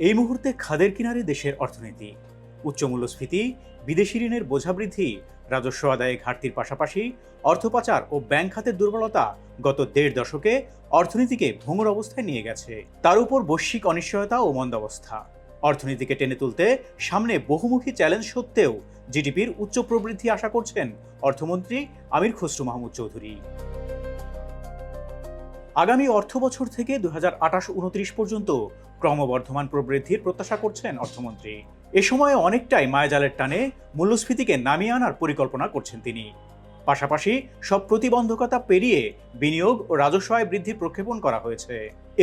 এই মুহূর্তে খাদের কিনারে দেশের অর্থনীতি। উচ্চ মূল্যস্ফীতি, বিদেশি ঋণের বোঝা বৃদ্ধি, রাজস্ব আদায়ে ঘাটতির পাশাপাশি অর্থ পাচার ও ব্যাংক খাতের দুর্বলতা গত ১.৫ দশকে অর্থনীতিকে ভঙ্গুর অবস্থায় নিয়ে গেছে। তার উপর বৈশ্বিক অনিশ্চয়তা ও মন্দাবস্থা অর্থনীতিকে টেনে তুলতে সামনে বহুমুখী চ্যালেঞ্জ সত্ত্বেও জিডিপির উচ্চ প্রবৃদ্ধি আশা করছেন অর্থমন্ত্রী আমির খসরু মাহমুদ চৌধুরী। আগামী অর্থবছর থেকে ২০২৮-২৯ পর্যন্ত ক্রমবর্ধমান প্রবৃদ্ধির প্রত্যাশা করছেন অর্থমন্ত্রী। এ সময়ে অনেকটাই মায়াজালের টানে মূল্যস্ফীতিকে নামিয়ে আনার পরিকল্পনা করছেন তিনি। পাশাপাশি সব প্রতিবন্ধকতা পেরিয়ে বিনিয়োগ ও রাজস্ব আয় বৃদ্ধির প্রক্ষেপণ করা হয়েছে।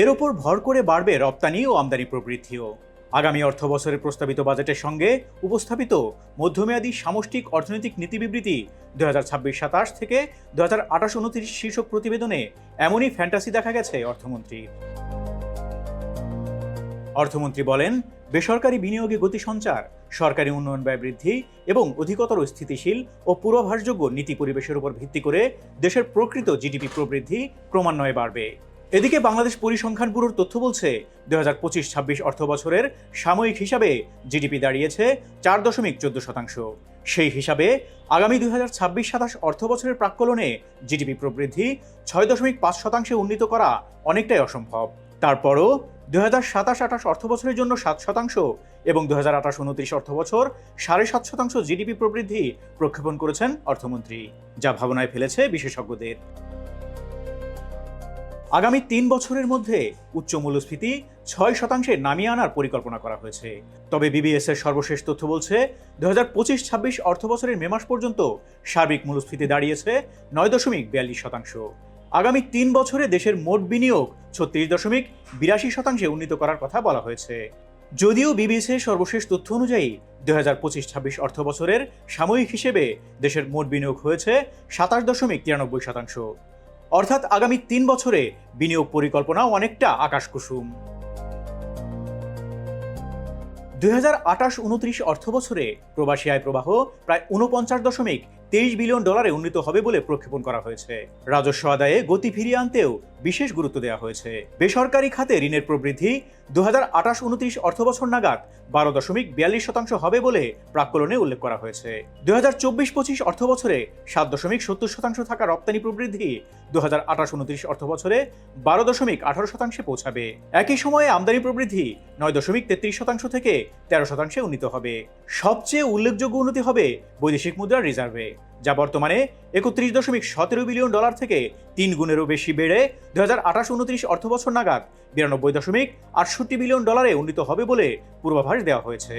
এর ওপর ভর করে বাড়বে রপ্তানি ও আমদানি প্রবৃদ্ধিও। আগামী অর্থবছরের প্রস্তাবিত বাজেটের সঙ্গে উপস্থাপিত মধ্যমেয়াদী সামষ্টিক অর্থনৈতিক নীতি বিবৃতি ২০২৬-২৭ থেকে ২০২৮-২৯ শীর্ষক প্রতিবেদনে এমনই ফ্যান্টাসি দেখা গেছে অর্থমন্ত্রীর। অর্থমন্ত্রী বলেন, বেসরকারি বিনিয়োগে গতি সঞ্চার, সরকারি উন্নয়ন ব্যয় বৃদ্ধি এবং অধিকতর স্থিতিশীল ও পূর্বাভাসযোগ্য নীতি পরিবেশের উপর ভিত্তি করে দেশের প্রকৃত জিডিপি প্রবৃদ্ধি ক্রমান্বয়ে বাড়বে। এদিকে বাংলাদেশ পরিসংখ্যান ব্যুরোর তথ্য বলছে ২০২৫-২৬ অর্থবছরের সাময়িক হিসাবে জিডিপি দাঁড়িয়েছে ৪.১৪%। সেই হিসাবে আগামী ২০২৬-২৭ অর্থবছরের প্রাক্কলনে জিডিপি প্রবৃদ্ধি ৬.৫% উন্নীত করা অনেকটাই অসম্ভব। তারপরও ২০২৭-২৮ অর্থবছরের জন্য ৭% এবং ২০২৮-২৯ অর্থবছর ৭.৫% জিডিপি প্রবৃদ্ধি প্রক্ষেপণ করেছেন অর্থমন্ত্রী, যা ভাবনায় ফেলেছে বিশেষজ্ঞদের। আগামী ৩ বছরের মধ্যে উচ্চ মূল্যস্ফীতি ৬% নামিয়ে আনার পরিকল্পনা করা হয়েছে। তবে বিবিএস এর সর্বশেষ তথ্য বলছে ২০২৫-২৬ অর্থবছরের মে মাস পর্যন্ত সার্বিক মূল্যস্ফীতি দাঁড়িয়েছে ৯.৪২%। আগামী ৩ বছরে দেশের মোট বিনিয়োগ ৩৬.৮২% উন্নীত করার কথা বলা হয়েছে। যদিও বিবিএস এর সর্বশেষ তথ্য অনুযায়ী ২০২৫-২৬ অর্থবছরের সাময়িক হিসেবে দেশের মোট বিনিয়োগ হয়েছে ২৭.৯৩%। অর্থাৎ আগামী ৩ বছরে বিনিয়োগ পরিকল্পনা অনেকটা আকাশকুসুম। ২০২৮-২৯ অর্থবছরে প্রবাসী আয় প্রবাহ প্রায় $৪৯.২৩ বিলিয়ন উন্নীত হবে বলে প্রক্ষেপণ করা হয়েছে। রাজস্ব আদায়ে গতি ফিরিয়ে আনতেও বিশেষ গুরুত্ব দেওয়া হয়েছে। বেসরকারি খাতে ঋণের প্রবৃদ্ধি ২০২৮-২৯ অর্থবছর নাগাদ ১২.৪২% হবে বলে প্রাক্কলনে উল্লেখ করা হয়েছে। ২০২৪-২৫ অর্থবছরে ৭.৭০% থাকা রপ্তানি প্রবৃদ্ধি ২০২৮-২৯ অর্থবছরে ১২.১৮% পৌঁছাবে। একই সময়ে আমদানি প্রবৃদ্ধি ৯.৩৩% থেকে ১৩% উন্নীত হবে। সবচেয়ে উল্লেখযোগ্য উন্নতি হবে বৈদেশিক মুদ্রার রিজার্ভে, যা বর্তমানে $৩১.১৭ বিলিয়ন থেকে ৩ গুণেরও বেশি বেড়ে ২০২৮-২৯ অর্থবছর নাগাদ $৯২.৬৮ বিলিয়ন উন্নীত হবে বলে পূর্বাভাস দেওয়া হয়েছে।